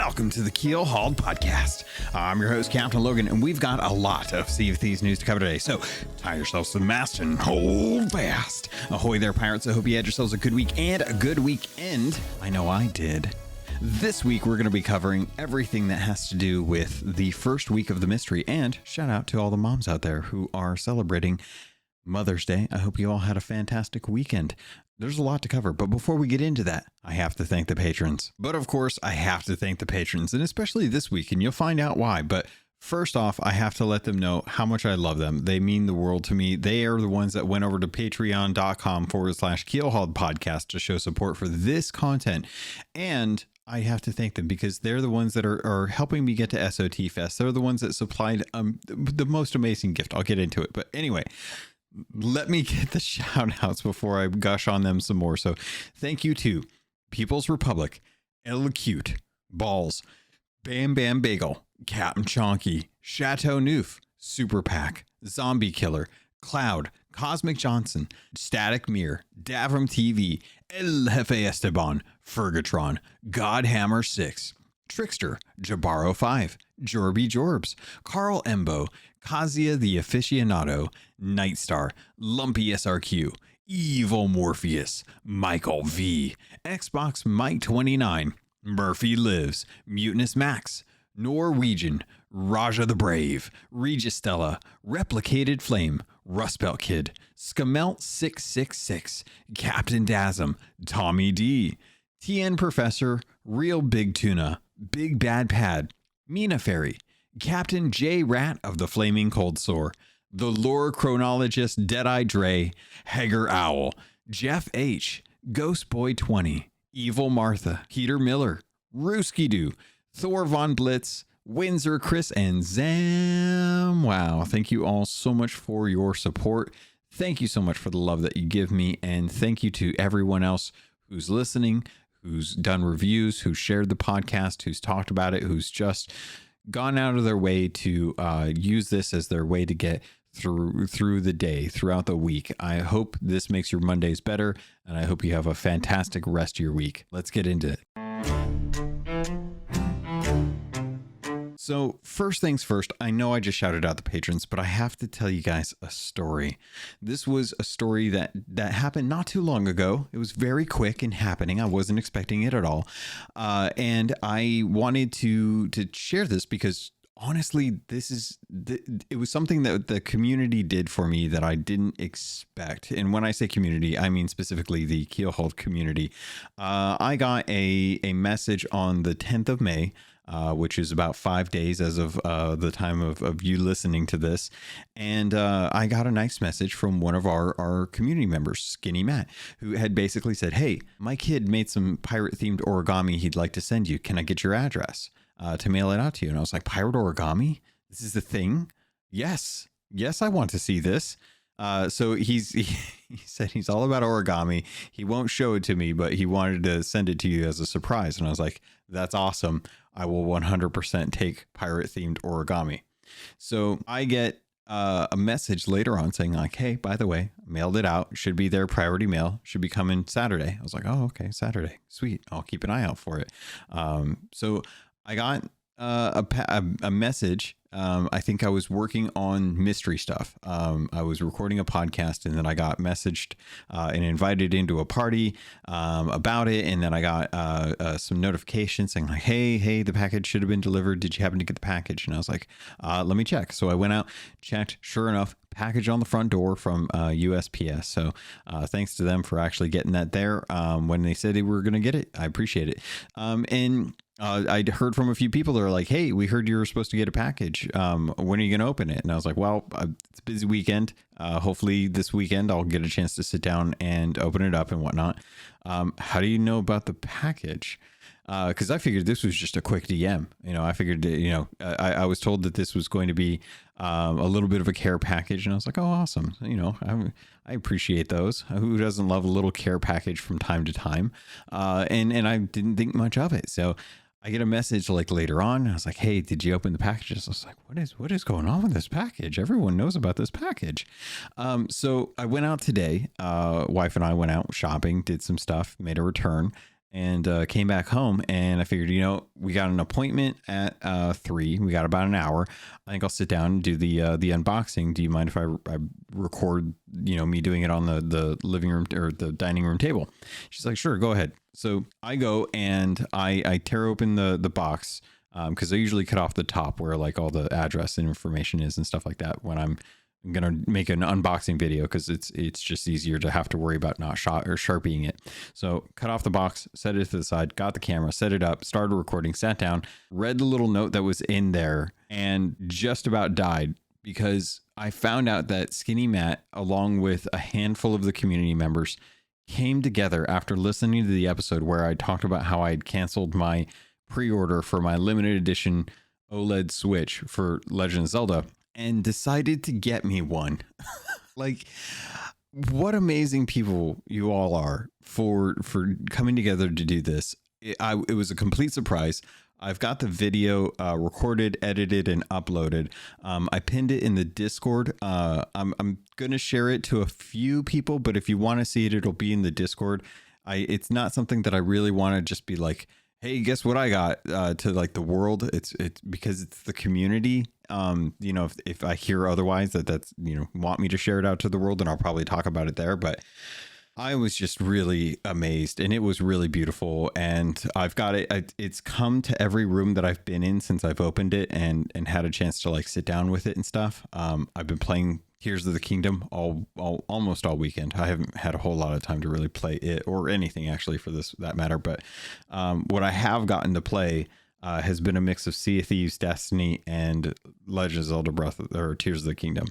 Welcome to the Keelhauled podcast. I'm your host, CaptainLogun, and we've got a lot of Sea of Thieves news to cover today. So tie yourselves to the mast and hold fast. Ahoy there, pirates. I hope you had yourselves a good week and a good weekend. I know I did. This week, we're going to be covering everything that has to do with the first week of the mystery. And shout out to all the moms out there who are celebrating Mother's Day. I hope you all had a fantastic weekend. There's a lot to cover, but before we get into that, I have to thank the patrons. But of course, I have to thank the patrons, and especially this week, and you'll find out why. But first off, I have to let them know how much I love them. They mean the world to me. They are the ones that went over to patreon.com/Keelhauled podcast to show support for this content. And I have to thank them because they're the ones that are helping me get to SOT Fest. They're the ones that supplied the most amazing gift. I'll get into it. But anyway, let me get the shout outs before I gush on them some more. So thank you to People's Republic, Elacute, Balls, Bam Bam Bagel, Captain Chonky, Chateau Noof, Super Pack, Zombie Killer, Cloud, Cosmic Johnson, Static Mirror, Davram TV, El Jefe Esteban, Fergatron, Godhammer 6, Trickster, Jabaro 5, Jorby Jorbs, Carl Embo, Kazia the Aficionado, Nightstar, Lumpy SRQ, Evil Morpheus, Michael V, Xbox Mike 29, Murphy Lives, Mutinous Max, Norwegian, Raja the Brave, Registella, Replicated Flame, Rustbelt Kid, Skamelt 666, Captain Dasm, Tommy D, TN Professor, Real Big Tuna, Big Bad Pad, Mina Fairy, Captain J Rat of the Flaming Cold Sore, the Lore Chronologist Deadeye Dre, Hager Owl, Jeff H, Ghost Boy 20, Evil Martha, Peter Miller, Rooski Doo, Thor Von Blitz, Windsor Chris, and Zam. Wow, thank you all so much for your support. Thank you so much for the love that you give me, and thank you to everyone else who's listening, who's done reviews, who's shared the podcast, who's talked about it, who's just gone out of their way to use this as their way to get through the day, throughout the week. I hope this makes your Mondays better, and I hope you have a fantastic rest of your week. Let's get into it. So first things first, I know I just shouted out the patrons, but I have to tell you guys a story. This was a story that happened not too long ago. It was very quick in happening. I wasn't expecting it at all. And I wanted to share this because honestly, it was something that the community did for me that I didn't expect. And when I say community, I mean specifically the Keelhauled community. I got a message on the 10th of May, which is about 5 days as of the time of you listening to this. And I got a nice message from one of our community members, Skinny Matt, who had basically said, "Hey, my kid made some pirate themed origami he'd like to send you. Can I get your address to mail it out to you?" And I was like, "Pirate origami? This is the thing? Yes, I want to see this." So he said he's all about origami. He won't show it to me, but he wanted to send it to you as a surprise. And I was like, "That's awesome. I will 100% take pirate themed origami." So I get a message later on saying like, "Hey, by the way, mailed it out. Should be there. Priority mail. Should be coming Saturday." I was like, "Oh, okay, Saturday. Sweet. I'll keep an eye out for it." So I got a message. I think I was working on mystery stuff. I was recording a podcast, and then I got messaged and invited into a party about it. And then I got some notifications saying like, hey, the package should have been delivered. Did you happen to get the package? And I was like, let me check. So I went out, checked. Sure enough, package on the front door from USPS. So thanks to them for actually getting that there when they said they were going to get it. I appreciate it. And I'd heard from a few people that are like, "Hey, we heard you were supposed to get a package. When are you going to open it?" And I was like, "Well, it's a busy weekend. Hopefully this weekend I'll get a chance to sit down and open it up and whatnot." How do you know about the package? Because I figured this was just a quick DM. I figured, I was told that this was going to be a little bit of a care package. And I was like, "Oh, awesome. I appreciate those. Who doesn't love a little care package from time to time?" And I didn't think much of it. So I get a message like later on. I was like, "Hey, did you open the packages?" I was like, what is going on with this package? Everyone knows about this package. So I went out today. Wife and I went out shopping, did some stuff, made a return. and came back home, and I figured, we got an appointment at 3. We got about an hour. I think I'll sit down and do the unboxing. Do you mind if I record, me doing it on the living room or the dining room table? She's like, sure, go ahead. So I go and I tear open the box, because I usually cut off the top where like all the address and information is and stuff like that when I'm gonna make an unboxing video, because it's just easier to have to worry about not sharpieing it. So cut off the box, set it to the side, got the camera, set it up, started recording, sat down, read the little note that was in there, and just about died, because I found out that Skinny Matt, along with a handful of the community members, came together after listening to the episode where I talked about how I'd canceled my pre-order for my limited edition OLED Switch for Legend of Zelda, and decided to get me one. Like, what amazing people you all are for coming together to do this. It was a complete surprise. I've got the video recorded, edited, and uploaded. I pinned it in the Discord. I'm gonna share it to a few people, but if you want to see it, it'll be in the Discord. It's not something that I really want to just be like, hey, guess what I got, to like the world. It's because it's the community. If I hear otherwise that's, want me to share it out to the world, then I'll probably talk about it there. But I was just really amazed, and it was really beautiful. And I've got it. It's come to every room that I've been in since I've opened it and had a chance to like sit down with it and stuff. I've been playing Tears of the Kingdom almost all weekend. I haven't had a whole lot of time to really play it or anything actually for that matter. But what I have gotten to play has been a mix of Sea of Thieves, Destiny, and Legend of Zelda or Tears of the Kingdom.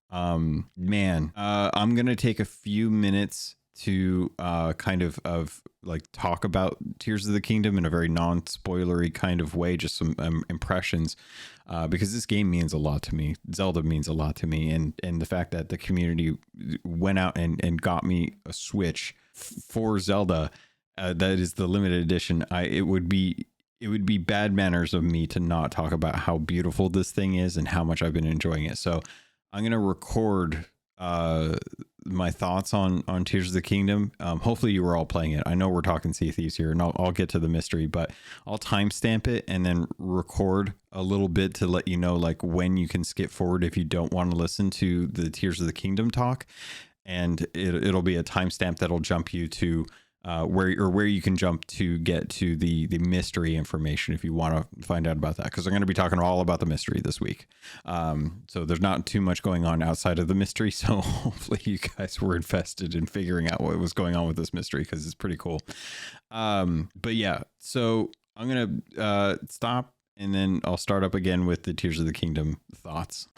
I'm gonna take a few minutes to kind of like talk about Tears of the Kingdom in a very non-spoilery kind of way, just some impressions, because this game means a lot to me. Zelda means a lot to me, and the fact that the community went out and got me a Switch for Zelda, that is the limited edition. It would be bad manners of me to not talk about how beautiful this thing is and how much I've been enjoying it. So I'm going to record my thoughts on Tears of the Kingdom. Hopefully you were all playing it. I know we're talking Sea of Thieves here, and I'll get to the mystery, but I'll timestamp it and then record a little bit to let you know like when you can skip forward if you don't want to listen to the Tears of the Kingdom talk. And it'll be a timestamp that'll jump you to where you can jump to get to the mystery information if you want to find out about that, because I'm going to be talking all about the mystery this week. So there's not too much going on outside of the mystery, so hopefully you guys were invested in figuring out what was going on with this mystery, because it's pretty cool. But yeah, so I'm going to stop, and then I'll start up again with the Tears of the Kingdom thoughts.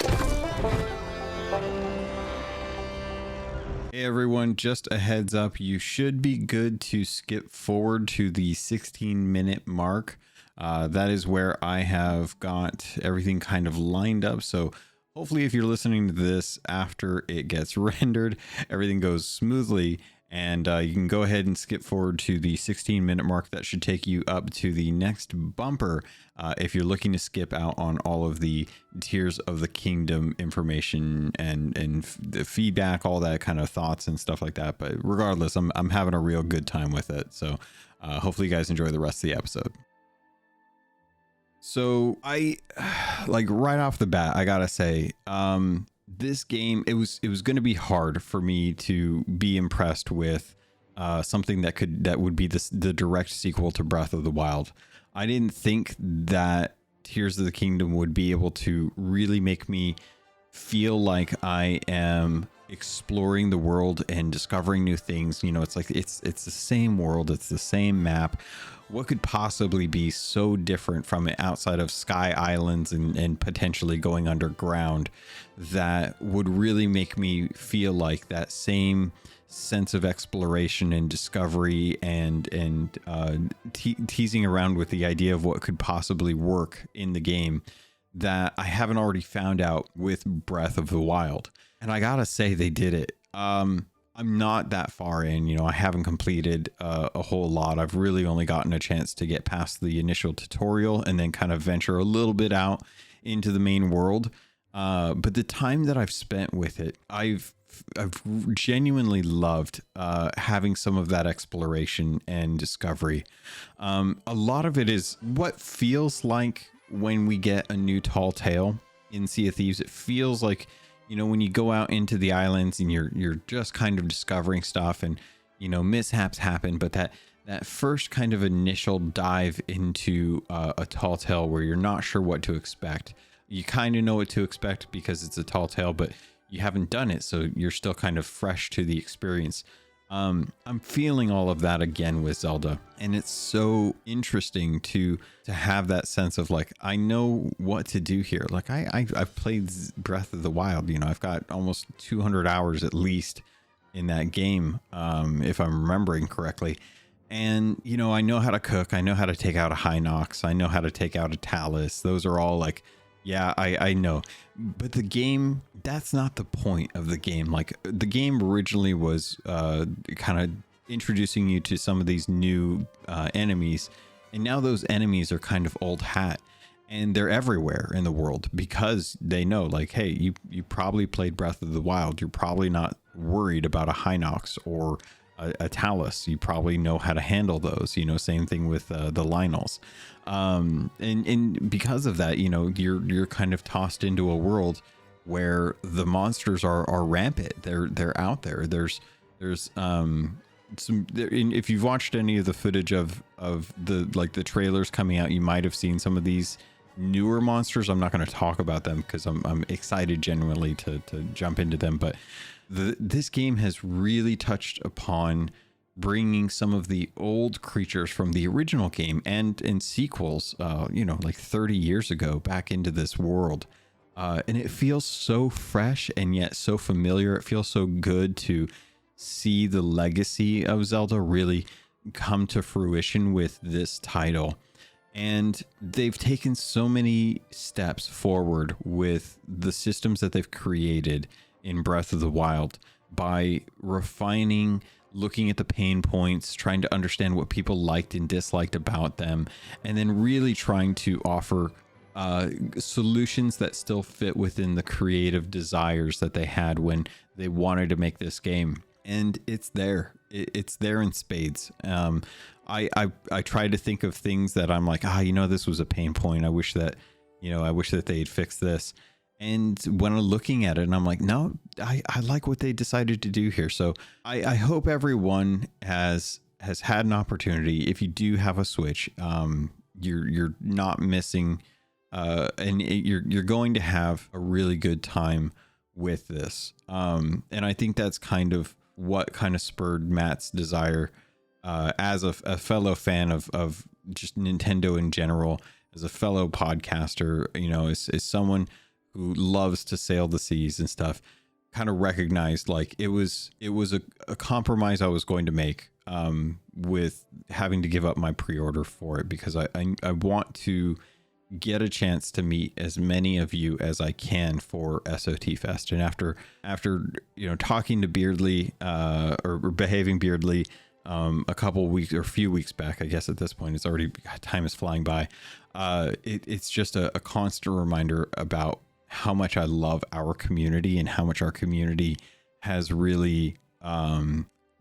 Hey everyone, just a heads up, you should be good to skip forward to the 16-minute mark. That is where I have got everything kind of lined up. So hopefully if you're listening to this after it gets rendered, everything goes smoothly, and you can go ahead and skip forward to the 16-minute mark. That should take you up to the next bumper if you're looking to skip out on all of the Tears of the Kingdom information and the feedback, all that kind of thoughts and stuff like that. But regardless, I'm having a real good time with it. So hopefully you guys enjoy the rest of the episode. So I like right off the bat, I gotta say, this game, it was going to be hard for me to be impressed with something that would be the direct sequel to Breath of the Wild. I didn't think that Tears of the Kingdom would be able to really make me feel like I am exploring the world and discovering new things. It's like it's the same world, it's the same map. What could possibly be so different from it outside of Sky Islands and potentially going underground that would really make me feel like that same sense of exploration and discovery and teasing around with the idea of what could possibly work in the game that I haven't already found out with Breath of the Wild. And I gotta say, they did it. I'm not that far in, I haven't completed a whole lot. I've really only gotten a chance to get past the initial tutorial and then kind of venture a little bit out into the main world. But the time that I've spent with it, I've I've genuinely loved having some of that exploration and discovery. A lot of it is what feels like when we get a new tall tale in Sea of Thieves. It feels like, you know, when you go out into the islands and you're just kind of discovering stuff, and you know, mishaps happen, but that first kind of initial dive into a tall tale where you're not sure what to expect. You kind of know what to expect because it's a tall tale, but you haven't done it, so you're still kind of fresh to the experience. I'm feeling all of that again with Zelda, and it's so interesting to have that sense of like, I know what to do here. Like I've played Breath of the Wild, you know, I've got almost 200 hours at least in that game, if I'm remembering correctly. And you know, I know how to cook, I know how to take out a Hinox, I know how to take out a Talus. Those are all like, yeah, I know. But the game, that's not the point of the game. Like the game originally was kind of introducing you to some of these new enemies, and now those enemies are kind of old hat, and they're everywhere in the world because they know, like, hey, you probably played Breath of the Wild, you're probably not worried about a Hinox or a Talus. You probably know how to handle those, you know. Same thing with the Lynels. And because of that, you know, you're kind of tossed into a world where the monsters are rampant. They're out there. There's if you've watched any of the footage of the trailers coming out, you might have seen some of these newer monsters. I'm not going to talk about them because I'm excited genuinely to jump into them, but this game has really touched upon bringing some of the old creatures from the original game and in sequels, you know, like 30 years ago back into this world. And it feels so fresh and yet so familiar. It feels so good to see the legacy of Zelda really come to fruition with this title. And they've taken so many steps forward with the systems that they've created in Breath of the Wild by refining, looking at the pain points, trying to understand what people liked and disliked about them, and then really trying to offer solutions that still fit within the creative desires that they had when they wanted to make this game. And it's there. It's there in spades. I try to think of things that I'm like, you know, this was a pain point. I wish that they'd fixed this. And when I'm looking at it, and I'm like, no, I like what they decided to do here. So I hope everyone has had an opportunity. If you do have a Switch, you're not missing, and you're going to have a really good time with this. And I think that's kind of what kind of spurred Matt's desire, as a fellow fan of just Nintendo in general, as a fellow podcaster, you know, as someone who loves to sail the seas and stuff, kind of recognized like it was a compromise I was going to make, with having to give up my pre-order for it, because I want to get a chance to meet as many of you as I can for SOT Fest. And after you know, talking to Beardly, or behaving Beardly, a couple weeks or a few weeks back, I guess at this point, it's already, time is flying by. It's just a constant reminder about how much I love our community and how much our community has really,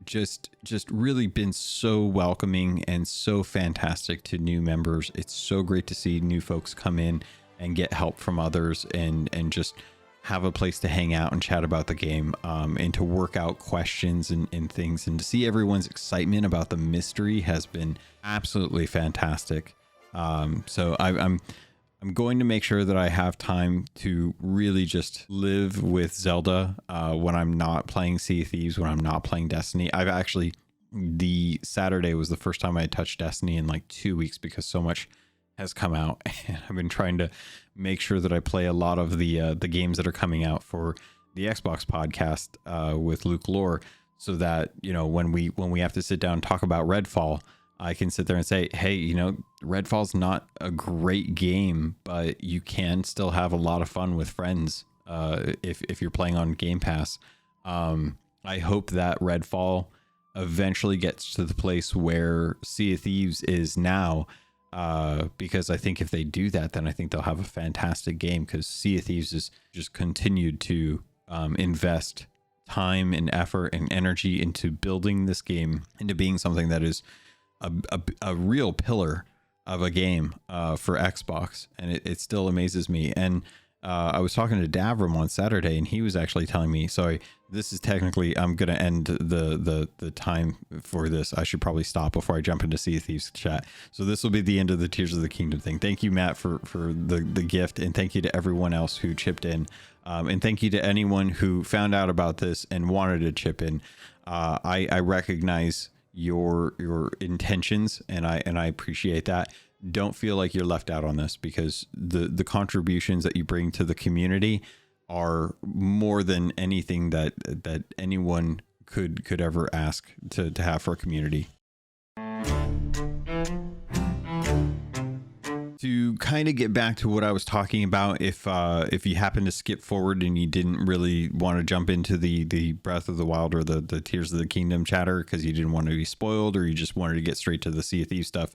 just really been so welcoming and so fantastic to new members. It's so great to see new folks come in and get help from others, and just have a place to hang out and chat about the game, and to work out questions and things, and to see everyone's excitement about the mystery has been absolutely fantastic. So I'm going to make sure that I have time to really just live with Zelda, when I'm not playing Sea of Thieves, when I'm not playing Destiny. The Saturday was the first time I had touched Destiny in like 2 weeks, because so much has come out, and I've been trying to make sure that I play a lot of the games that are coming out for the Xbox podcast, with Luke Lore, so that, you know, when we have to sit down and talk about Redfall, I can sit there and say, hey, you know, Redfall's not a great game, but you can still have a lot of fun with friends, if you're playing on Game Pass. I hope that Redfall eventually gets to the place where Sea of Thieves is now, because I think if they do that, then I think they'll have a fantastic game, because Sea of Thieves has just continued to invest time and effort and energy into building this game into being something that is a real pillar of a game for Xbox, and it still amazes me. And I was talking to Davram on Saturday, and he was actually telling me, sorry, this is technically, I'm going to end the time for this. I should probably stop before I jump into Sea of Thieves chat. So this will be the end of the Tears of the Kingdom thing. Thank you, Matt, for the gift, and thank you to everyone else who chipped in. And thank you to anyone who found out about this and wanted to chip in. I recognize your intentions, and I appreciate that. Don't feel like you're left out on this, because the contributions that you bring to the community are more than anything that anyone could ever ask to have for a community. To kind of get back to what I was talking about, if you happen to skip forward and you didn't really want to jump into the Breath of the Wild or the Tears of the Kingdom chatter because you didn't want to be spoiled, or you just wanted to get straight to the Sea of Thieves stuff,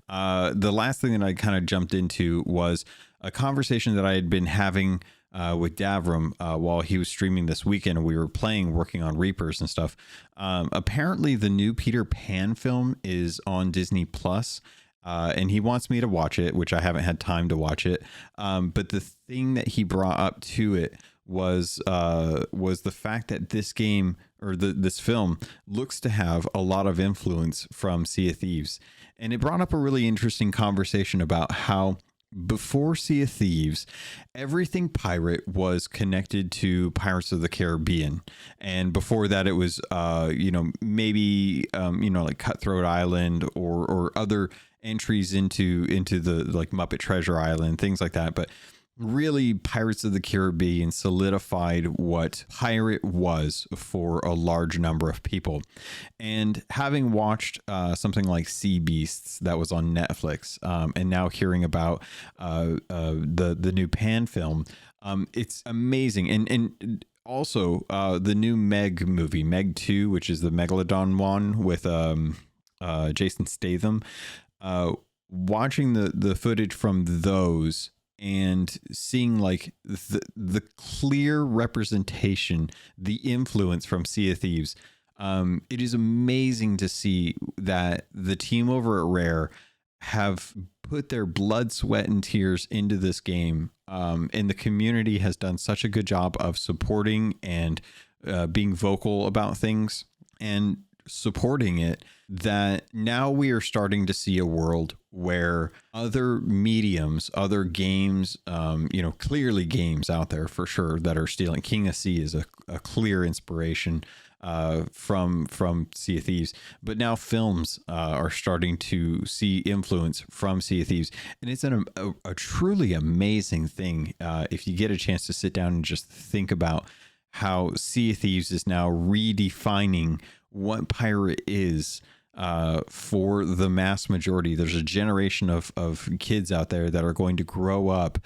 the last thing that I kind of jumped into was a conversation that I had been having with Davram while he was streaming this weekend. We were working on Reapers and stuff. Apparently the new Peter Pan film is on Disney Plus. And he wants me to watch it, which I haven't had time to watch it. But the thing that he brought up to it was the fact that this game, or this film, looks to have a lot of influence from Sea of Thieves. And it brought up a really interesting conversation about how before Sea of Thieves, everything pirate was connected to Pirates of the Caribbean. And before that, it was, maybe, like Cutthroat Island or other entries into the like Muppet Treasure Island, things like that. But really, Pirates of the Caribbean solidified what pirate was for a large number of people. And having watched something like Sea Beasts that was on Netflix, and now hearing about the new Pan film, it's amazing. And also the new Meg movie, Meg 2, which is the Megalodon one with Jason Statham. Watching the footage from those and seeing like the clear representation, the influence from Sea of Thieves, it is amazing to see that the team over at Rare have put their blood, sweat, and tears into this game, and the community has done such a good job of supporting and being vocal about things and supporting it, that now we are starting to see a world where other mediums, other games, clearly games out there for sure that are stealing. King of Sea is a clear inspiration from Sea of Thieves, but now films are starting to see influence from Sea of Thieves, and it's a truly amazing thing if you get a chance to sit down and just think about how Sea of Thieves is now redefining what pirate is for the mass majority. There's a generation of kids out there that are going to grow up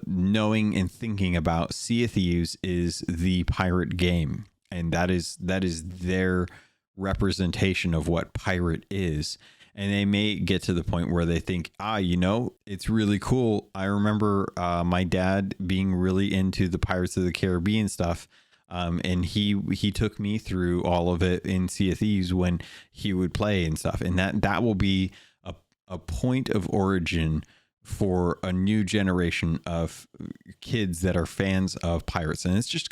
knowing and thinking about Sea of Thieves is the pirate game, and that is their representation of what pirate is. And they may get to the point where they think, it's really cool. I remember my dad being really into the Pirates of the Caribbean stuff. And he took me through all of it in Sea of Thieves when he would play and stuff. And that will be a point of origin for a new generation of kids that are fans of pirates. And it's just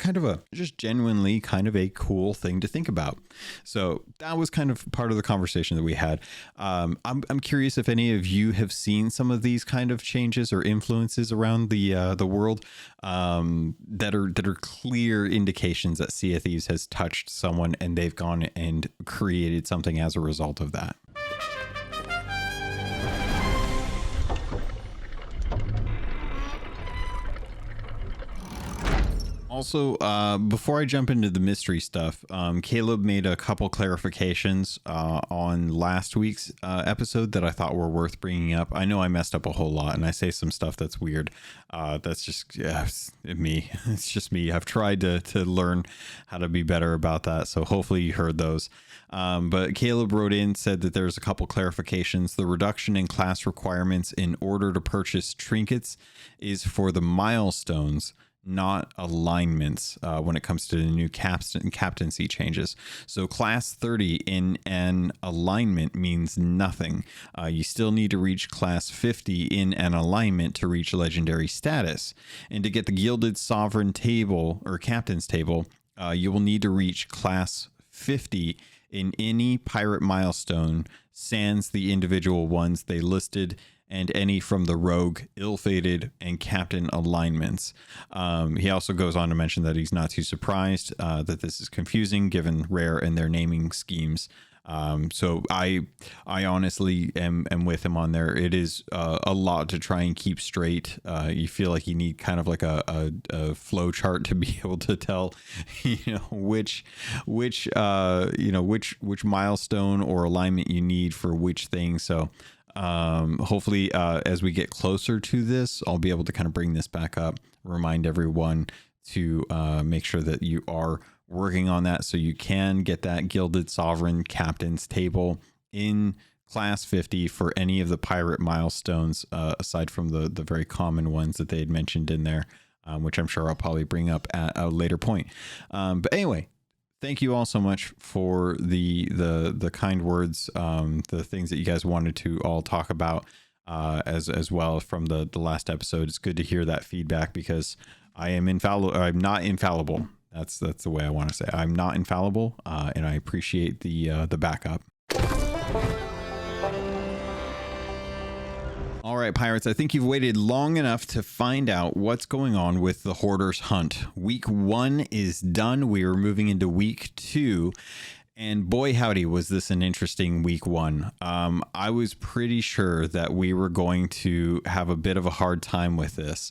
genuinely kind of a cool thing to think about. So that was kind of part of the conversation that we had. I'm curious if any of you have seen some of these kind of changes or influences around the world that are clear indications that Sea of Thieves has touched someone and they've gone and created something as a result of that. Also, before I jump into the mystery stuff, Caleb made a couple clarifications on last week's episode that I thought were worth bringing up. I know I messed up a whole lot and I say some stuff that's weird. That's just me. It's just me. I've tried to learn how to be better about that. So hopefully you heard those. But Caleb wrote in, said that there's a couple clarifications. The reduction in class requirements in order to purchase trinkets is for the milestones, not alignments, when it comes to the new captaincy changes. So class 30 in an alignment means nothing. You still need to reach class 50 in an alignment to reach legendary status. And to get the Gilded Sovereign table or captain's table, you will need to reach class 50 in any pirate milestone, sans the individual ones they listed, and any from the rogue, ill-fated, and captain alignments. He also goes on to mention that he's not too surprised that this is confusing given Rare and their naming schemes. So I honestly am with him on there. It is a lot to try and keep straight. You feel like you need kind of like a flow chart to be able to tell, which milestone or alignment you need for which thing. So hopefully as we get closer to this, I'll be able to kind of bring this back up, remind everyone to make sure that you are working on that so you can get that Gilded Sovereign Captain's table in class 50 for any of the pirate milestones, aside from the very common ones that they had mentioned in there, which I'm sure I'll probably bring up at a later point. But anyway, thank you all so much for the kind words, the things that you guys wanted to all talk about as well from the last episode. It's good to hear that feedback because I'm not infallible. That's the way I want to say it. I'm not infallible, and I appreciate the backup. All right, pirates, I think you've waited long enough to find out what's going on with the Hoarder's Hunt. Week 1 is done. We are moving into week 2. And boy, howdy, was this an interesting week 1. I was pretty sure that we were going to have a bit of a hard time with this.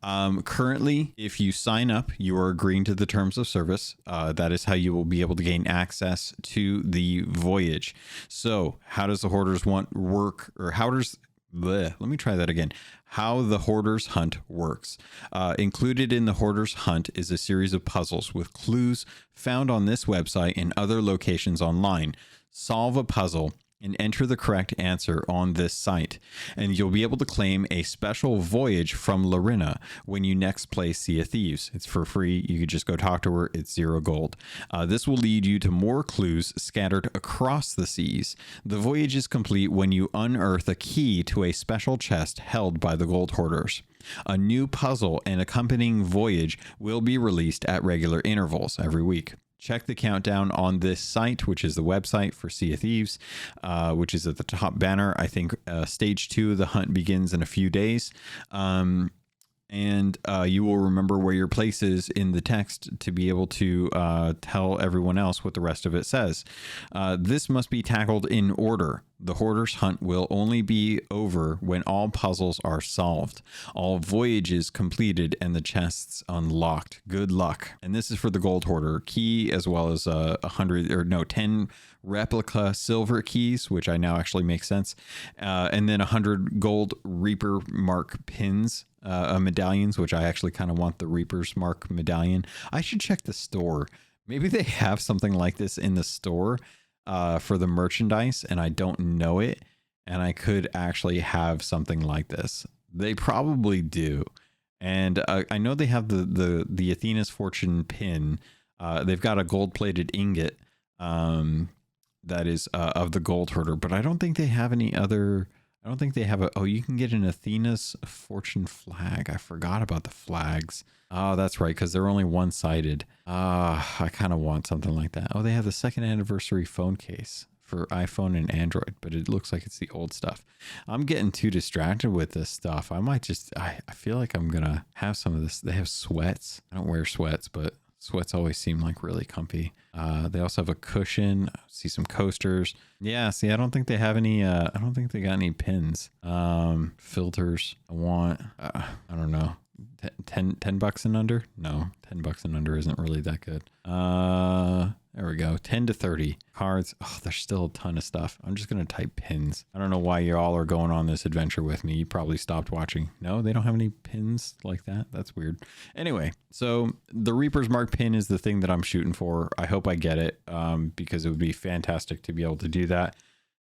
Currently, if you sign up, you are agreeing to the terms of service. That is how you will be able to gain access to the voyage. So how does the Hoarders work, or how does... Let me try that again. How the Hoarder's Hunt works. Included in the Hoarder's Hunt is a series of puzzles with clues found on this website and other locations online. Solve a puzzle and enter the correct answer on this site, and you'll be able to claim a special voyage from Larina when you next play Sea of Thieves. It's for free. You could just go talk to her. It's 0 gold. This will lead you to more clues scattered across the seas. The voyage is complete when you unearth a key to a special chest held by the gold hoarders. A new puzzle and accompanying voyage will be released at regular intervals every week. Check the countdown on this site, which is the website for Sea of Thieves, which is at the top banner. I think stage 2 of the hunt begins in a few days. And you will remember where your place is in the text to be able to tell everyone else what the rest of it says. This must be tackled in order. The Hoarder's Hunt will only be over when all puzzles are solved, all voyages completed, and the chests unlocked. Good luck. And this is for the Gold Hoarder key, as well as 10 replica silver keys, which I now actually make sense, and then 100 gold Reaper Mark pins. Medallions, which I actually kind of want the Reaper's Mark medallion. I should check the store. Maybe they have something like this in the store for the merchandise, and I don't know it, and I could actually have something like this. They probably do. And I know they have the Athena's Fortune pin. They've got a gold-plated ingot that is of the Gold Hoarder, but I don't think they have any other... I don't think they have oh, you can get an Athena's Fortune flag. I forgot about the flags. Oh, that's right, because they're only one-sided. I kind of want something like that. Oh, they have the 2nd anniversary phone case for iPhone and Android, but it looks like it's the old stuff. I'm getting too distracted with this stuff. I might just, I feel like I'm going to have some of this. They have sweats. I don't wear sweats, but sweats always seem like really comfy. They also have a cushion. I see some coasters. Yeah, see, I don't think they have any, I don't think they got any pins. Filters. I want, I don't know, 10 bucks and under? No, 10 bucks and under isn't really that good. There we go. 10 to 30 cards. Oh, there's still a ton of stuff. I'm just going to type pins. I don't know why you all are going on this adventure with me. You probably stopped watching. No, they don't have any pins like that. That's weird. Anyway, so the Reaper's Mark pin is the thing that I'm shooting for. I hope I get it because it would be fantastic to be able to do that.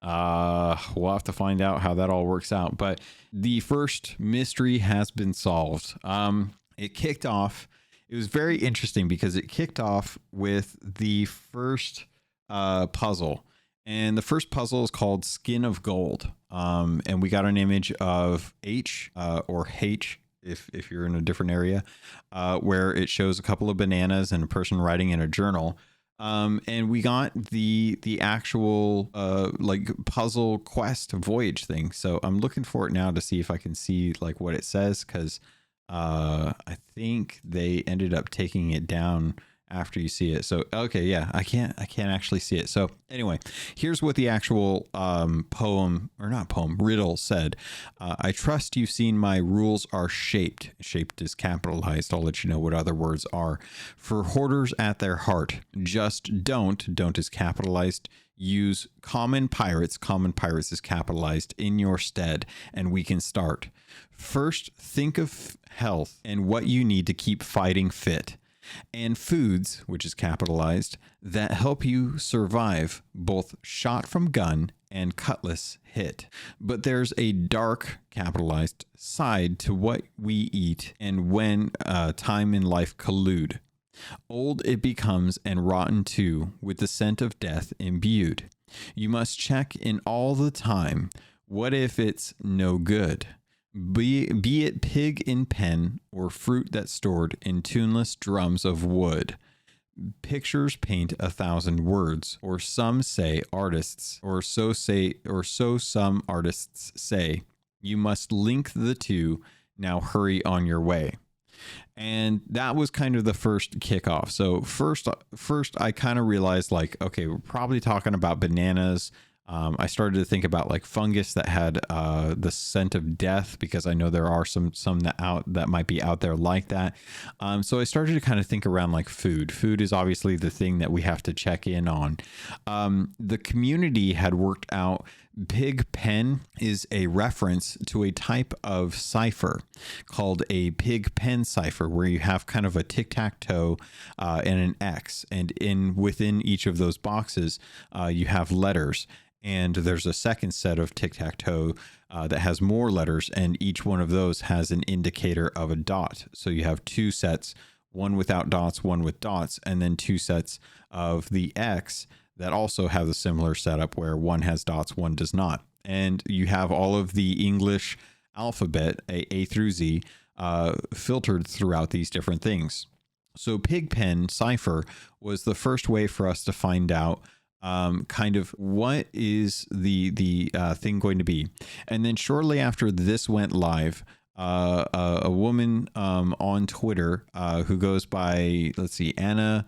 We'll have to find out how that all works out. But the first mystery has been solved. It kicked off. It was very interesting because it kicked off with the first puzzle. And the first puzzle is called Skin of Gold. And we got an image of H or H if you're in a different area, where it shows a couple of bananas and a person writing in a journal. And we got the actual like puzzle quest voyage thing. So I'm looking for it now to see if I can see like what it says, because I think they ended up taking it down after you see it. So okay, yeah, I can't actually see it. So anyway, here's what the actual riddle said. I trust you've seen my rules are shaped. Shaped is capitalized. I'll let you know what other words are. For hoarders at their heart, just don't is capitalized. Use common pirates is capitalized, in your stead, and we can start. First, think of health and what you need to keep fighting fit, and foods, which is capitalized, that help you survive both shot from gun and cutlass hit. But there's a dark, capitalized, side to what we eat and when time and life collude. Old it becomes and rotten too, with the scent of death imbued. You must check in all the time. What if it's no good? Be it pig in pen or fruit that's stored in tuneless drums of wood. Pictures paint 1,000 words, or some say artists, or so some artists say. You must link the two. Now hurry on your way. And that was kind of the first kickoff. So first I kind of realized, like, okay, we're probably talking about bananas. I started to think about like fungus that had the scent of death, because I know there are some that might be out there like that. So I started to kind of think around like food. Food is obviously the thing that we have to check in on. The community had worked out pig pen is a reference to a type of cipher called a pig pen cipher, where you have kind of a tic-tac-toe and an X, and within each of those boxes you have letters. And there's a second set of tic-tac-toe that has more letters, and each one of those has an indicator of a dot. So you have two sets, one without dots, one with dots, and then two sets of the X that also have a similar setup where one has dots, one does not. And you have all of the English alphabet, A through Z, filtered throughout these different things. So Pigpen Cipher was the first way for us to find out kind of what is the thing going to be. And then shortly after this went live, a woman on Twitter who goes by, let's see, Anna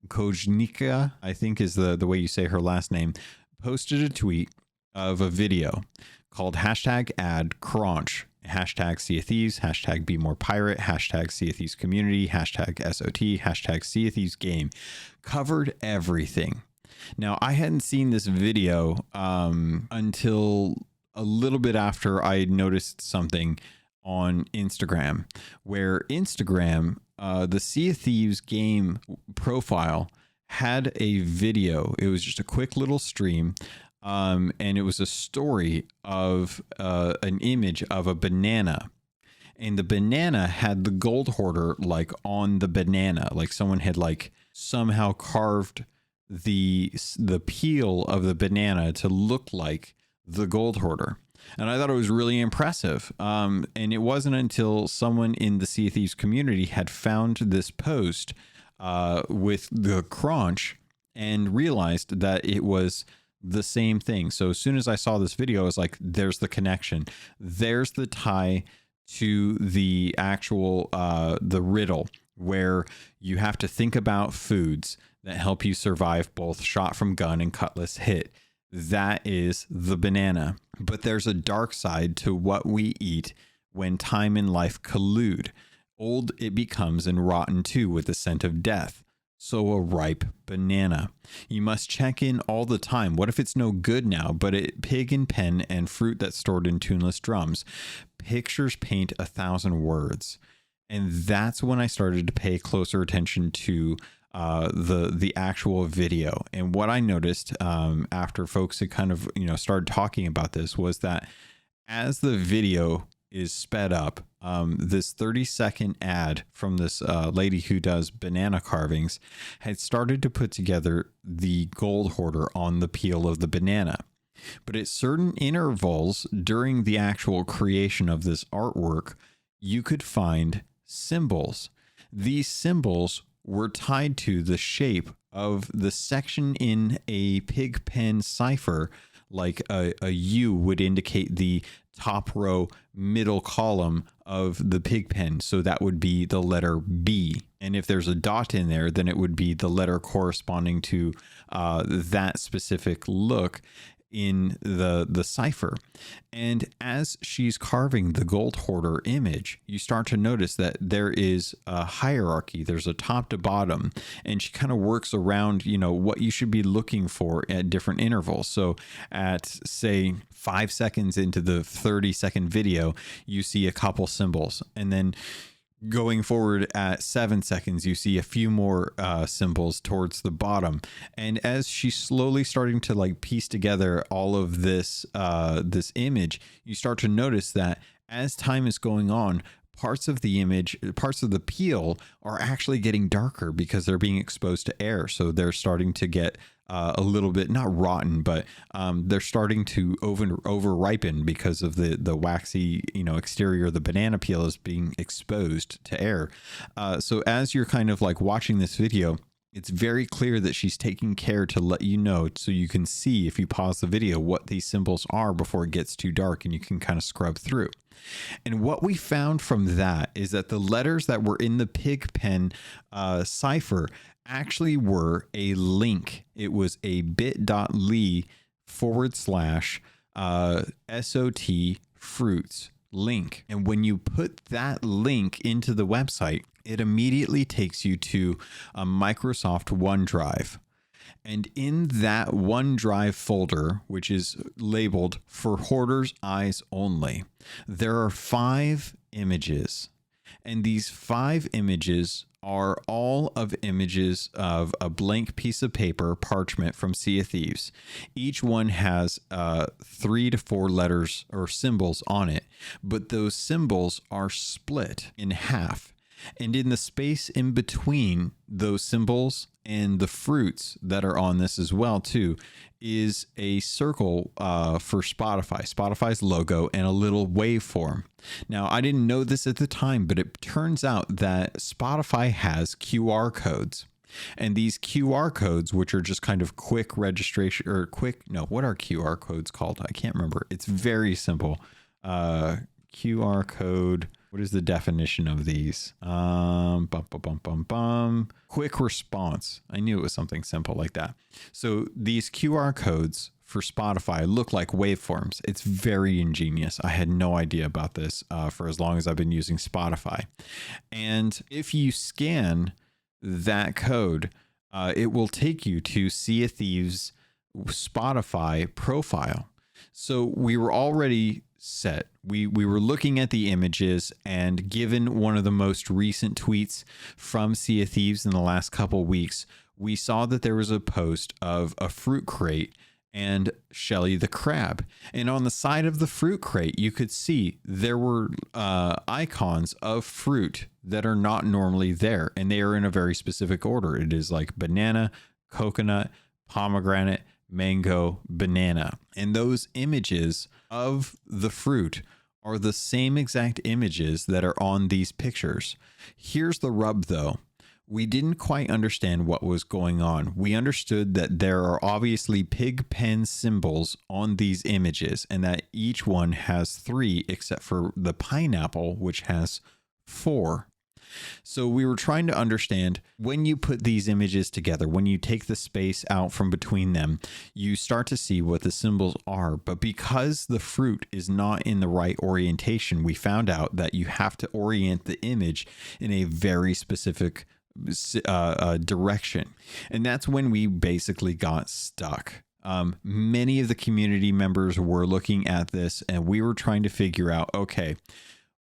Kojnika, I think is the way you say her last name, posted a tweet of a video called #AdCrunch, #Sea of Thieves, #BeMorePirate, #Sea of Thieves Community, #SOT, #Sea of Thieves Game. Covered everything. Now, I hadn't seen this video until a little bit after I noticed something on Instagram, where Instagram, the Sea of Thieves game profile had a video. It was just a quick little stream, and it was a story of an image of a banana. And the banana had the gold hoarder like on the banana, like someone had like somehow carved the peel of the banana to look like the gold hoarder. And I thought it was really impressive. And it wasn't until someone in the Sea of Thieves community had found this post with the crunch and realized that it was the same thing. So as soon as I saw this video, I was like, there's the connection. There's the tie to the actual, the riddle, where you have to think about foods that help you survive both shot from gun and cutlass hit. That is the banana. But there's a dark side to what we eat when time and life collude. Old it becomes and rotten too, with the scent of death. So a ripe banana. You must check in all the time. What if it's no good now, but it pig and pen and fruit that's stored in tuneless drums? Pictures paint 1,000 words. And that's when I started to pay closer attention to the actual video. And what I noticed after folks had kind of started talking about this was that as the video is sped up. This 30-second ad from this lady who does banana carvings had started to put together the gold hoarder on the peel of the banana. But at certain intervals during the actual creation of this artwork, you could find symbols. These symbols were tied to the shape of the section in a pig pen cipher, like a U would indicate the top row middle column of the pig pen. So that would be the letter B. And if there's a dot in there, then it would be the letter corresponding to that specific look in the cipher. And as she's carving the gold hoarder image, you start to notice that there is a hierarchy. There's a top to bottom, and she kind of works around, you know, what you should be looking for at different intervals. So at, say, 5 seconds into the 30-second video, you see a couple symbols, and then going forward at 7 seconds, you see a few more symbols towards the bottom. And as she's slowly starting to like piece together all of this this image, you start to notice that as time is going on, parts of the image, parts of the peel are actually getting darker because they're being exposed to air. So they're starting to get a little bit, not rotten, but they're starting to over ripen because of the waxy, you know, exterior of the banana peel is being exposed to air. So as you're kind of like watching this video, it's very clear that she's taking care to let you know, so you can see if you pause the video what these symbols are before it gets too dark and you can kind of scrub through. And what we found from that is that the letters that were in the pig pen cipher actually were a link. It was a bit.ly/SOT fruits link. And when you put that link into the website, it immediately takes you to a Microsoft OneDrive. And in that OneDrive folder, which is labeled "For Hoarder's Eyes Only," there are 5 images. And these 5 images are all of images of a blank piece of paper, parchment from Sea of Thieves. Each one has 3 to 4 letters or symbols on it, but those symbols are split in half. And in the space in between those symbols and the fruits that are on this as well too is a circle for Spotify's logo, and a little waveform. Now, I didn't know this at the time, but it turns out that Spotify has QR codes. And these QR codes, which are just kind of quick registration or what are QR codes called? I can't remember. It's very simple. QR code. What is the definition of these? Quick response. I knew it was something simple like that. So these QR codes for Spotify look like waveforms. It's very ingenious. I had no idea about this for as long as I've been using Spotify. And if you scan that code, it will take you to Sea of Thieves Spotify profile. So we were already set. We were looking at the images, and given one of the most recent tweets from Sea of Thieves in the last couple weeks, we saw that there was a post of a fruit crate and Shelly the crab. And on the side of the fruit crate, you could see there were icons of fruit that are not normally there, and they are in a very specific order. It is like banana, coconut, pomegranate, mango, banana. And those images of the fruit are the same exact images that are on these pictures. Here's the rub though. We didn't quite understand what was going on. We understood that there are obviously pig pen symbols on these images, and that each one has 3 except for the pineapple, which has 4. So we were trying to understand, when you put these images together, when you take the space out from between them, you start to see what the symbols are. But because the fruit is not in the right orientation, we found out that you have to orient the image in a very specific direction. And that's when we basically got stuck. Many of the community members were looking at this, and we were trying to figure out, okay,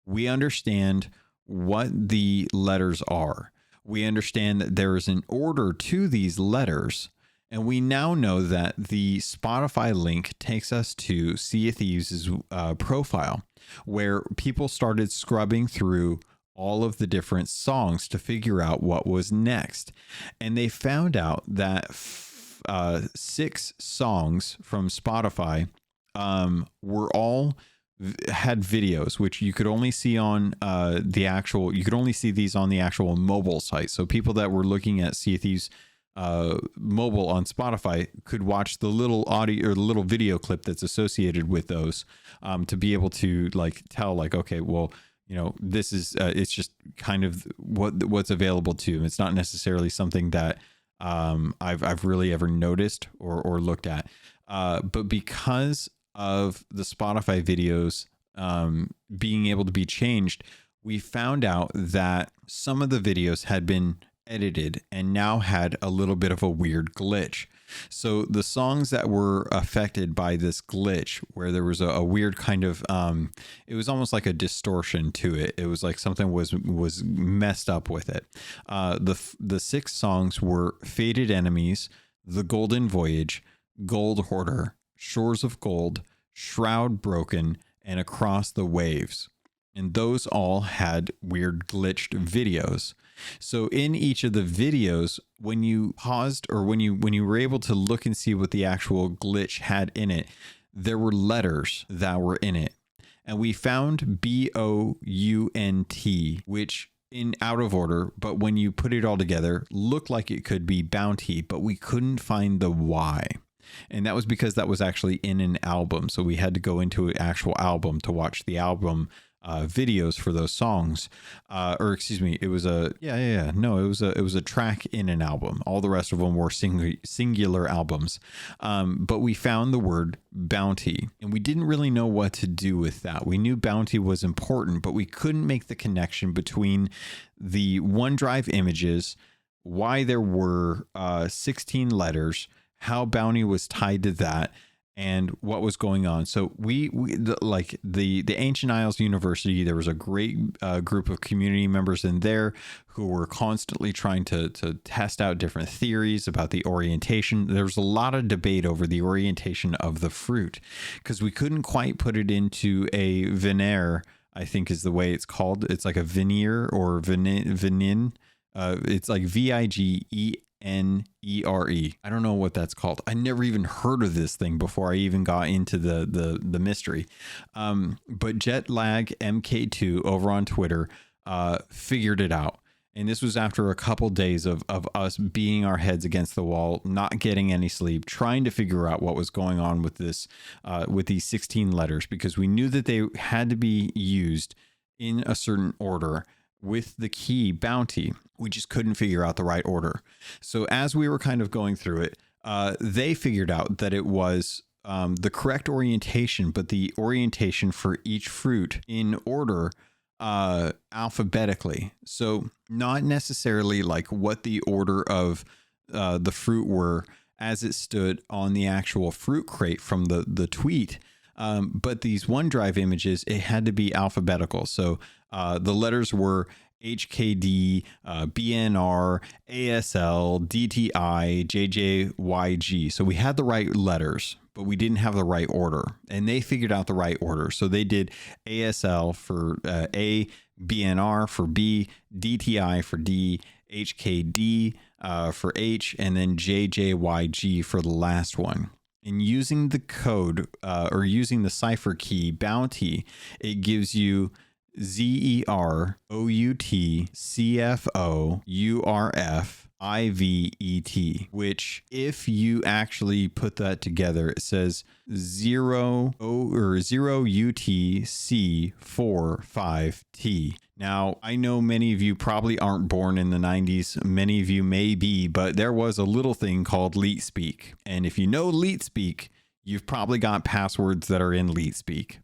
we understand what the letters are. We understand that there is an order to these letters, and we now know that the Spotify link takes us to Sea of Thieves' profile. where people started scrubbing through all of the different songs to figure out what was next. And they found out that 6 songs from Spotify were all had videos, which you could only see on you could only see these on the actual mobile site. So people that were looking at Sea of Thieves mobile on Spotify could watch the little audio or the little video clip that's associated with those to be able to like tell like, okay, well, you know, this is it's just kind of what's available to them. It's not necessarily something that I've really ever noticed or looked at, but because of the Spotify videos being able to be changed, we found out that some of the videos had been edited and now had a little bit of a weird glitch. So the songs that were affected by this glitch, where there was a weird kind of it was almost like a distortion to it. It was like something was messed up with it. The 6 songs were Faded Enemies, The Golden Voyage, Gold Hoarder, Shores of Gold, Shroud Broken, and Across the Waves. And those all had weird glitched videos. So in each of the videos, when you paused or when you were able to look and see what the actual glitch had in it, there were letters that were in it. And we found BOUNT, which in out of order, but when you put it all together, looked like it could be bounty, but we couldn't find the Y. And that was because that was actually in an album. So we had to go into an actual album to watch the album videos for those songs, or excuse me, it was a it was a track in an album. All the rest of them were singular albums, but we found the word bounty, and we didn't really know what to do with that. We knew bounty was important, but we couldn't make the connection between the OneDrive images, why there were 16 letters, how bounty was tied to that, and what was going on. So the Ancient Isles University, there was a great group of community members in there who were constantly trying to test out different theories about the orientation. There was a lot of debate over the orientation of the fruit because we couldn't quite put it into a veneer, I think is the way it's called. It's like a veneer or venin. It's like VIGENERE. I don't know what that's called. I never even heard of this thing before I even got into the mystery. But Jetlag MK2 over on Twitter figured it out. And this was after a couple days of us beating our heads against the wall, not getting any sleep, trying to figure out what was going on with this, with these 16 letters, because we knew that they had to be used in a certain order with the key bounty. We just couldn't figure out the right order. So as we were kind of going through it, they figured out that it was the correct orientation, but the orientation for each fruit in order alphabetically. So not necessarily like what the order of the fruit were as it stood on the actual fruit crate from the tweet. But these OneDrive images, it had to be alphabetical. So the letters were HKD, BNR, ASL, DTI, JJYG. So we had the right letters, but we didn't have the right order. And they figured out the right order. So they did ASL for A, BNR for B, DTI for D, HKD for H, and then JJYG for the last one. And using the code or using the cipher key bounty, it gives you ZEROUTCFOURFIVET, which if you actually put that together, it says 0UTC45T. Now, I know many of you probably aren't born in the 90s. Many of you may be, but there was a little thing called LeetSpeak. And if you know LeetSpeak, you've probably got passwords that are in LeetSpeak.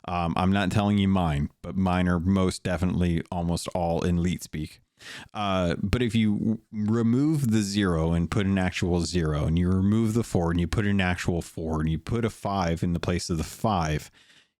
I'm not telling you mine, but mine are most definitely almost all in LeetSpeak. But if you remove the 0 and put an actual 0, and you remove the 4 and you put an actual 4, and you put a 5 in the place of the 5,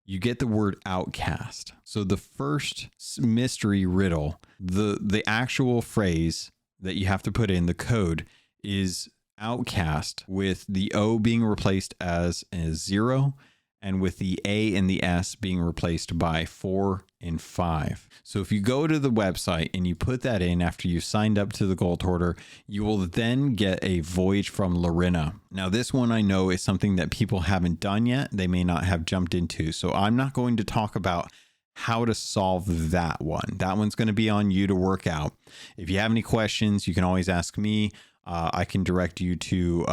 you get the word outcast. So the first mystery riddle, the actual phrase that you have to put in the code is outcast, with the O being replaced as a 0 and with the A and the S being replaced by 4 and 5. So if you go to the website and you put that in after you signed up to the Gold Hoarder, you will then get a voyage from Lorena. Now this one I know is something that people haven't done yet. They may not have jumped into. So I'm not going to talk about how to solve that one. That one's going to be on you to work out. If you have any questions, you can always ask me. I can direct you to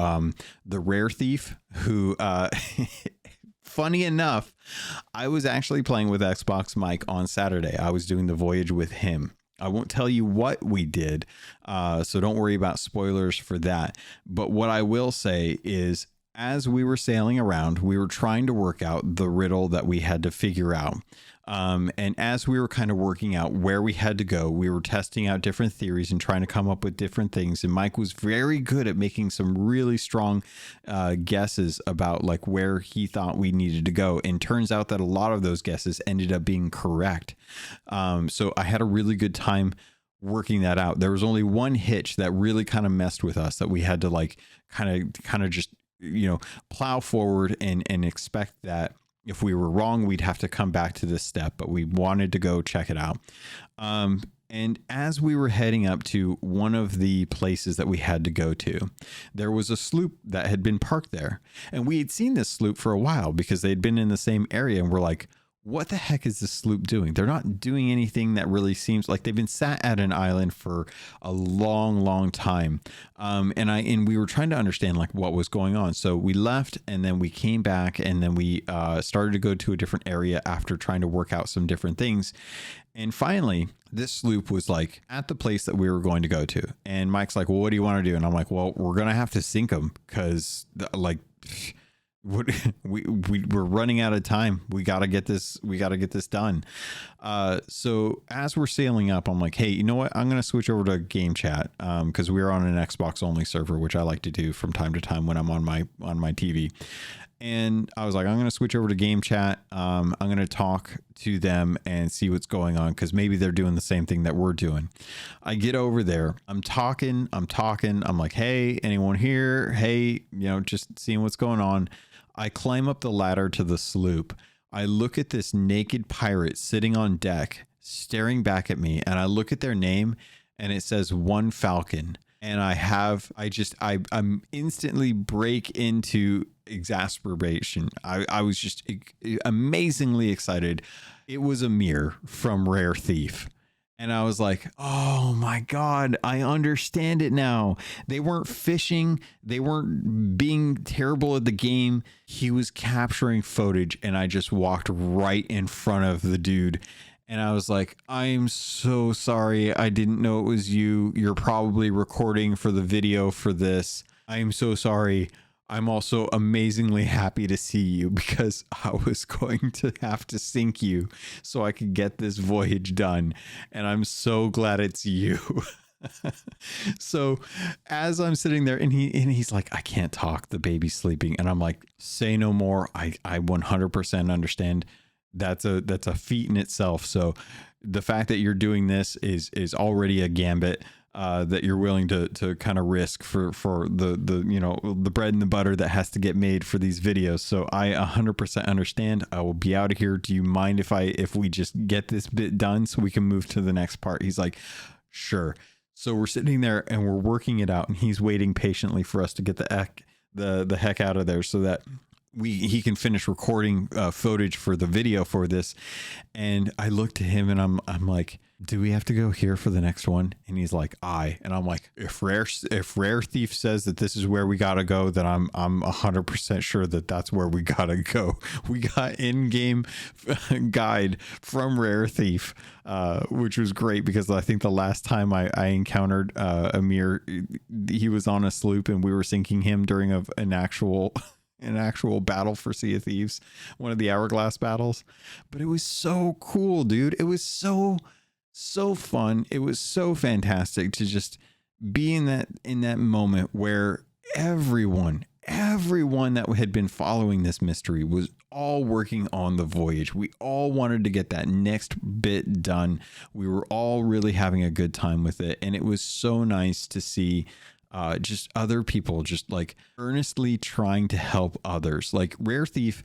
the Rare Thief, who funny enough, I was actually playing with Xbox Mike on Saturday. I was doing the voyage with him. I won't tell you what we did, so don't worry about spoilers for that. But what I will say is, as we were sailing around, we were trying to work out the riddle that we had to figure out. And as we were kind of working out where we had to go, we were testing out different theories and trying to come up with different things. And Mike was very good at making some really strong guesses about like where he thought we needed to go. And turns out that a lot of those guesses ended up being correct. So I had a really good time working that out. There was only one hitch that really kind of messed with us, that we had to like kind of just, you know, plow forward and expect that if we were wrong, we'd have to come back to this step, but we wanted to go check it out. And as we were heading up to one of the places that we had to go to, there was a sloop that had been parked there. And we had seen this sloop for a while because they'd been in the same area, and we're like, what the heck is this sloop doing? They're not doing anything that really seems like they've been sat at an island for a long time. And we were trying to understand like what was going on. So we left, and then we came back, and then we started to go to a different area after trying to work out some different things. And finally, this sloop was like at the place that we were going to go to. And Mike's like, well, what do you want to do? And I'm like, well, we're going to have to sink them because like, we're running out of time. We got to get this done. So as we're sailing up, I'm like, hey, you know what? I'm going to switch over to game chat. Cause we're on an Xbox only server, which I like to do from time to time when I'm on my TV. And I was like, I'm going to switch over to game chat. I'm going to talk to them and see what's going on, because maybe they're doing the same thing that we're doing. I get over there. I'm talking. I'm like, hey, anyone here? Hey, you know, just seeing what's going on. I climb up the ladder to the sloop. I look at this naked pirate sitting on deck, staring back at me. And I look at their name, and it says One Falcon. And I'm instantly break into exasperation. I was just amazingly excited. It was Amir from Rare Thief. And I was like, oh my God, I understand it now. They weren't fishing. They weren't being terrible at the game. He was capturing footage, and I just walked right in front of the dude. And I was like, I'm so sorry. I didn't know it was you. You're probably recording for the video for this. I'm so sorry. I'm also amazingly happy to see you, because I was going to have to sink you so I could get this voyage done. And I'm so glad it's you. So as I'm sitting there, and he's like, I can't talk. The baby's sleeping. And I'm like, say no more. I 100% understand. That's a feat in itself. So the fact that you're doing this is already a gambit that you're willing to kind of risk for the you know, the bread and the butter that has to get made for these videos. So I 100% understand. I will be out of here. Do you mind if we just get this bit done so we can move to the next part? He's like, sure. So we're sitting there and we're working it out, and he's waiting patiently for us to get the heck out of there so that he can finish recording footage for the video for this. And I look to him, and I'm like, do we have to go here for the next one? And he's like, aye. And I'm like, if Rare Thief says that this is where we gotta go, then I'm 100% sure that that's where we gotta go. We got in-game guide from Rare Thief, which was great, because I think the last time I encountered Amir, he was on a sloop and we were sinking him during an actual battle for Sea of Thieves, one of the Hourglass battles. But it was so cool, dude. It was so fun. It was so fantastic to just be in that moment where everyone that had been following this mystery was all working on the voyage. We all wanted to get that next bit done. We were all really having a good time with it. And it was so nice to see just other people just like earnestly trying to help others. Like Rare Thief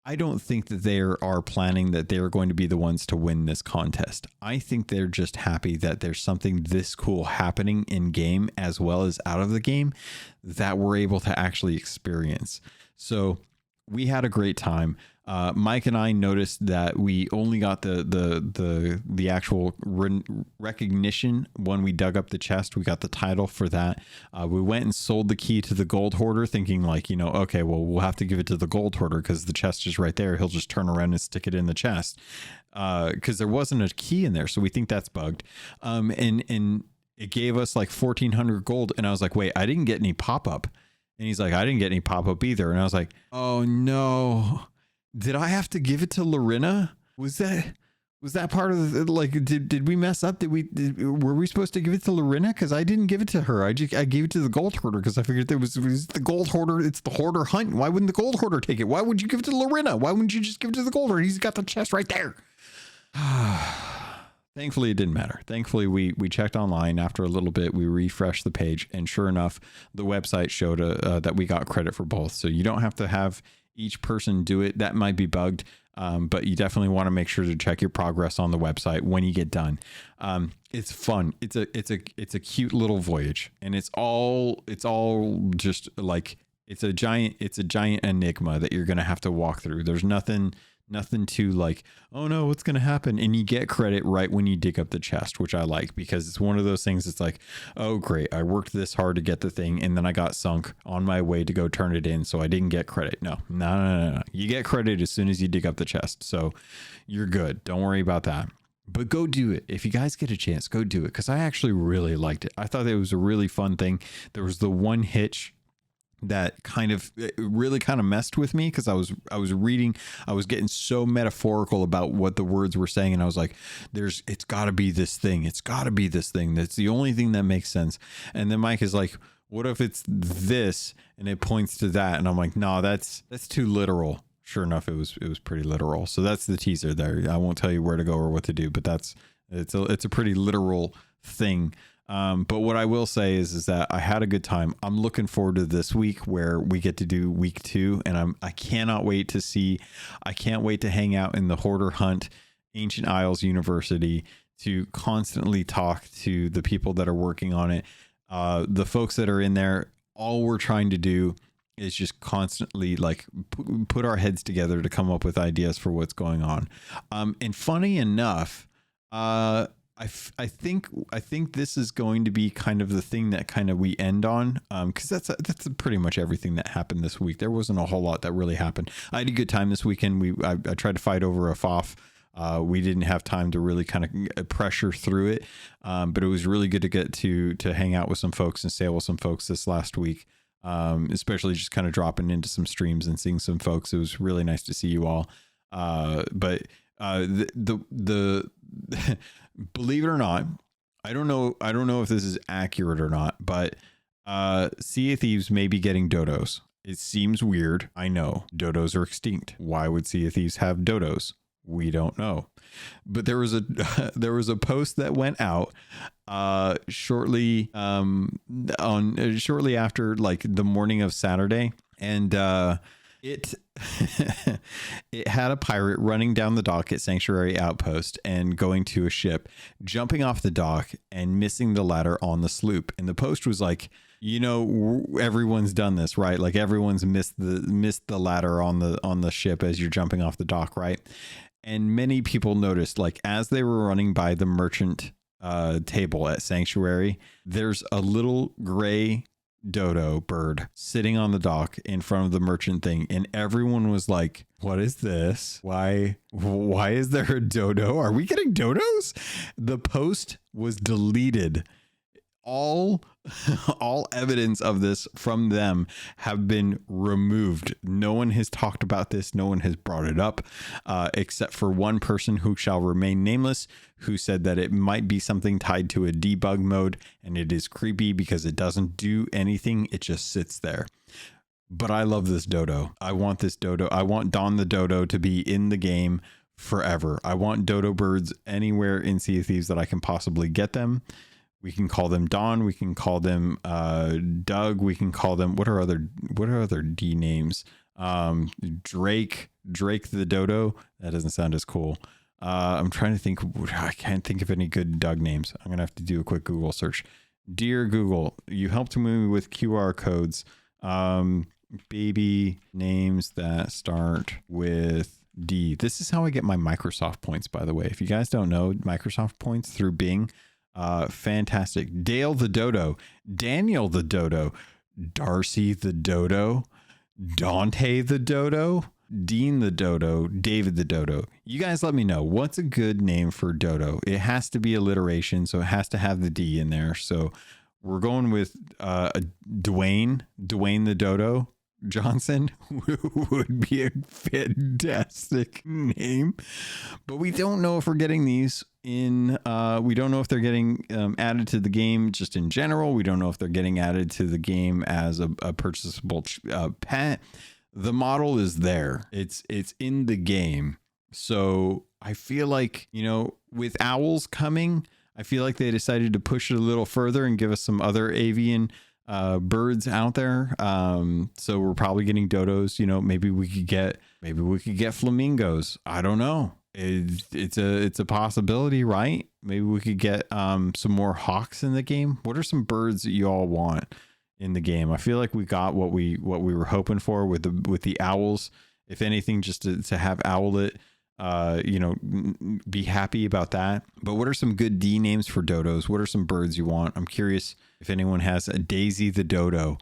I don't think that they are planning that they're going to be the ones to win this contest. I think they're just happy that there's something this cool happening in game as well as out of the game that we're able to actually experience. So we had a great time. Mike and I noticed that we only got the actual recognition when we dug up the chest. We got the title for that. We went and sold the key to the gold hoarder, thinking like, you know, okay, well, we'll have to give it to the gold hoarder because the chest is right there. He'll just turn around and stick it in the chest because there wasn't a key in there. So we think that's bugged. And it gave us like 1,400 gold. And I was like, wait, I didn't get any pop-up. And he's like, I didn't get any pop-up either. And I was like, oh no. Did I have to give it to Lorena? Was that part of the, like, did we mess up? Were we supposed to give it to Lorena? Because I didn't give it to her. I gave it to the gold hoarder because I figured it was the gold hoarder. It's the hoarder hunt. Why wouldn't the gold hoarder take it? Why would you give it to Lorena? Why wouldn't you just give it to the gold hoarder? He's got the chest right there. Thankfully, it didn't matter. Thankfully, we checked online. After a little bit, we refreshed the page, and sure enough, the website showed that we got credit for both. So you don't have to have each person do it. That might be bugged, but you definitely want to make sure to check your progress on the website when you get done. It's fun. It's a cute little voyage, and it's all just like it's a giant enigma that you're gonna have to walk through. There's nothing to like, oh no, what's going to happen? And you get credit right when you dig up the chest, which I like because it's one of those things. It's like, oh great, I worked this hard to get the thing and then I got sunk on my way to go turn it in, so I didn't get credit. No. You get credit as soon as you dig up the chest, so you're good. Don't worry about that. But go do it. If you guys get a chance, go do it, because I actually really liked it. I thought it was a really fun thing. There was the one hitch that really messed with me because I was reading, I was getting so metaphorical about what the words were saying, and I was like, it's got to be this thing. It's got to be this thing. That's the only thing that makes sense. And then Mike is like, what if it's this? And it points to that, and I'm like, no, that's too literal. Sure enough, it was pretty literal. So that's the teaser there. I won't tell you where to go or what to do, but it's a pretty literal thing. But what I will say is that I had a good time. I'm looking forward to this week where we get to do week 2, and I cannot wait to hang out in the Hoarder Hunt Ancient Isles University to constantly talk to the people that are working on it. The folks that are in there, all we're trying to do is just constantly like put our heads together to come up with ideas for what's going on. And funny enough, I think this is going to be kind of the thing that kind of we end on, because that's pretty much everything that happened this week. There wasn't a whole lot that really happened. I had a good time this weekend. I tried to fight over a FOF. We didn't have time to really kind of pressure through it, but it was really good to get to hang out with some folks and sail with some folks this last week, especially just kind of dropping into some streams and seeing some folks. It was really nice to see you all. But the believe it or not, I don't know if this is accurate or not, but Sea of Thieves may be getting dodos. It seems weird. I know dodos are extinct. Why would Sea of Thieves have dodos? We don't know. But there was a post that went out shortly after like the morning of Saturday, and it it had a pirate running down the dock at Sanctuary Outpost and going to a ship, jumping off the dock and missing the ladder on the sloop. And the post was like, you know, everyone's done this, right? Like everyone's missed the ladder on the ship as you're jumping off the dock, right? And many people noticed, like as they were running by the merchant table at Sanctuary, there's a little gray dodo bird sitting on the dock in front of the merchant thing, and everyone was like, what is this? Why is there a dodo? Are we getting dodos? The post was deleted. All evidence of this from them have been removed. No one has talked about this. No one has brought it up, except for one person who shall remain nameless, who said that it might be something tied to a debug mode, and it is creepy because it doesn't do anything. It just sits there. But I love this dodo. I want this dodo. I want Don the dodo to be in the game forever. I want dodo birds anywhere in Sea of Thieves that I can possibly get them. We can call them Don. We can call them Doug. We can call them, what are other D names? Drake, Drake the Dodo. That doesn't sound as cool. I'm trying to think. I can't think of any good dog names. I'm going to have to do a quick Google search. Dear Google, you helped me with QR codes. Baby names that start with D. This is how I get my Microsoft points, by the way. If you guys don't know, Microsoft points through Bing. Fantastic. Dale the Dodo. Daniel the Dodo. Darcy the Dodo. Dante the Dodo. Dean the Dodo. David the Dodo. You guys let me know. What's a good name for Dodo? It has to be alliteration, so it has to have the D in there. So we're going with Dwayne the Dodo Johnson would be a fantastic name, but we don't know if we're getting these in we don't know if they're getting added to the game just in general. We don't know if they're getting added to the game as a purchasable pet. The model is there. It's in the game. So I feel like, you know, with owls coming, I feel like they decided to push it a little further and give us some other avian birds out there. So we're probably getting dodos. You know, maybe we could get flamingos. I don't know. It's a possibility, right? Maybe we could get some more hawks in the game. What are some birds that you all want in the game? I feel like we got what we were hoping for with the owls. If anything, just to have Owlet you know, be happy about that. But what are some good D names for dodos? What are some birds you want? I'm curious if anyone has a Daisy the Dodo.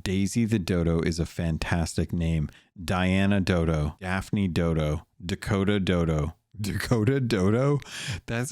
Daisy the Dodo is a fantastic name. Diana Dodo, Daphne Dodo, Dakota Dodo. Dakota Dodo? That's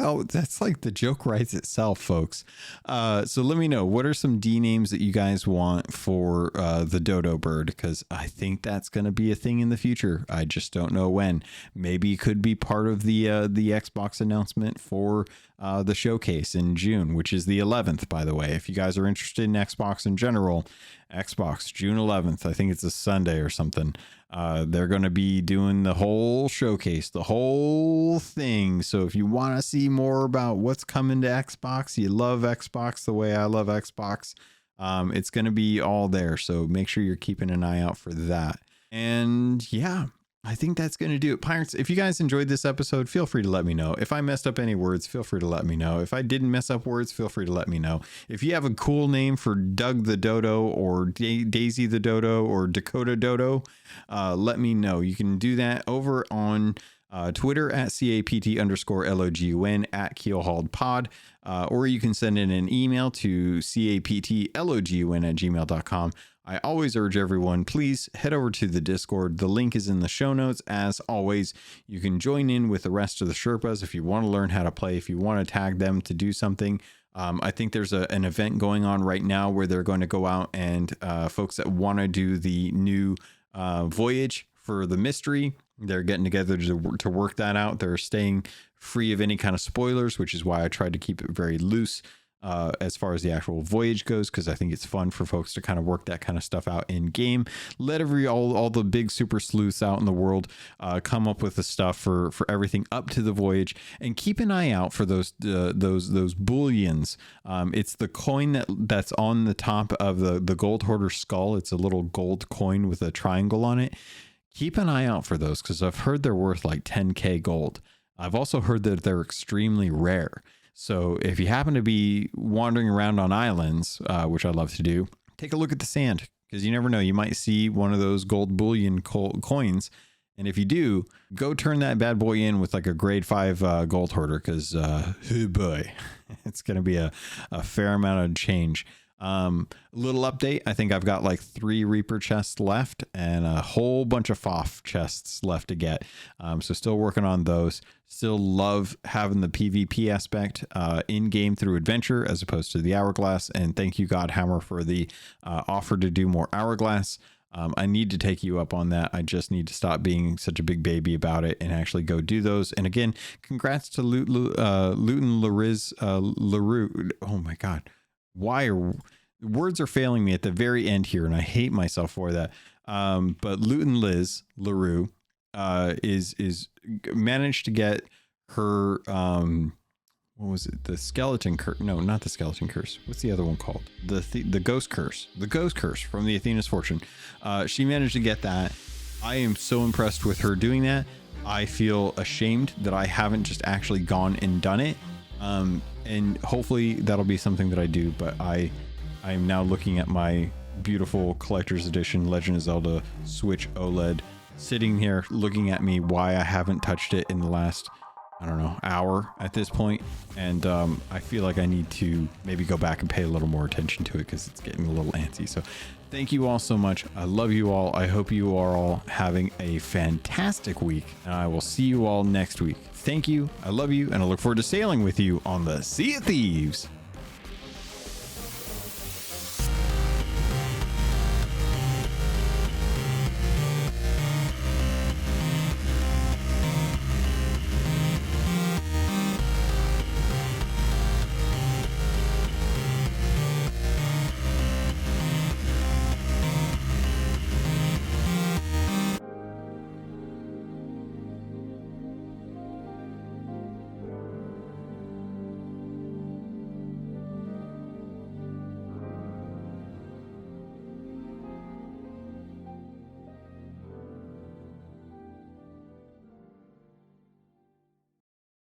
like the joke writes itself, folks. So let me know, what are some D names that you guys want for the dodo bird? Because I think that's going to be a thing in the future. I just don't know when. Maybe it could be part of the Xbox announcement for the showcase in June, which is the 11th, by the way. If you guys are interested in Xbox in general, Xbox June 11th, I think it's a Sunday or something. They're going to be doing the whole showcase, the whole thing. So if you want to see more about what's coming to Xbox, you love Xbox the way I love Xbox, it's going to be all there. So make sure you're keeping an eye out for that. And yeah, I think that's going to do it. Pirates, if you guys enjoyed this episode, feel free to let me know. If I messed up any words, feel free to let me know. If I didn't mess up words, feel free to let me know. If you have a cool name for Doug the Dodo or Daisy the Dodo or Dakota Dodo, let me know. You can do that over on Twitter at CAPT_LOGUN at Keelhauled pod, or you can send in an email to CAPTLOGUN@gmail.com. I always urge everyone, please head over to the Discord. The link is in the show notes. As always, you can join in with the rest of the Sherpas if you want to learn how to play, if you want to tag them to do something. I think there's an event going on right now where they're going to go out and folks that want to do the new voyage for the mystery, they're getting together to work that out. They're staying free of any kind of spoilers, which is why I tried to keep it very loose as far as the actual voyage goes, because I think it's fun for folks to kind of work that kind of stuff out in game. Let all the big super sleuths out in the world come up with the stuff for everything up to the voyage, and keep an eye out for those bullions. It's the coin that's on the top of the gold hoarder skull. It's a little gold coin with a triangle on it. Keep an eye out for those, because I've heard they're worth like 10k gold. I've also heard that they're extremely rare. So if you happen to be wandering around on islands, which I love to do, take a look at the sand, because you never know. You might see one of those gold bullion coins. And if you do, go turn that bad boy in with like a grade 5 gold hoarder, because oh boy, it's going to be a fair amount of change. Little update. I think I've got like 3 Reaper chests left and a whole bunch of FOF chests left to get. So still working on those. Still love having the PvP aspect in game through adventure as opposed to the hourglass. And thank you, Godhammer, for the offer to do more hourglass. I need to take you up on that. I just need to stop being such a big baby about it and actually go do those. And again, congrats to Luton LaRue. Oh my God. Words are failing me at the very end here, and I hate myself for that. But Luton Liz LaRue is managed to get her what was it? The skeleton curse? No, not the skeleton curse. What's the other one called? The ghost curse. The ghost curse from the Athena's Fortune. She managed to get that. I am so impressed with her doing that. I feel ashamed that I haven't just actually gone and done it. And hopefully that'll be something that I do, but I'm now looking at my beautiful collector's edition Legend of Zelda Switch OLED sitting here looking at me why I haven't touched it in the last, I don't know, hour at this point. And I feel like I need to maybe go back and pay a little more attention to it because it's getting a little antsy. So thank you all so much. I love you all. I hope you are all having a fantastic week, and I will see you all next week. Thank you. I love you, and I look forward to sailing with you on the Sea of Thieves.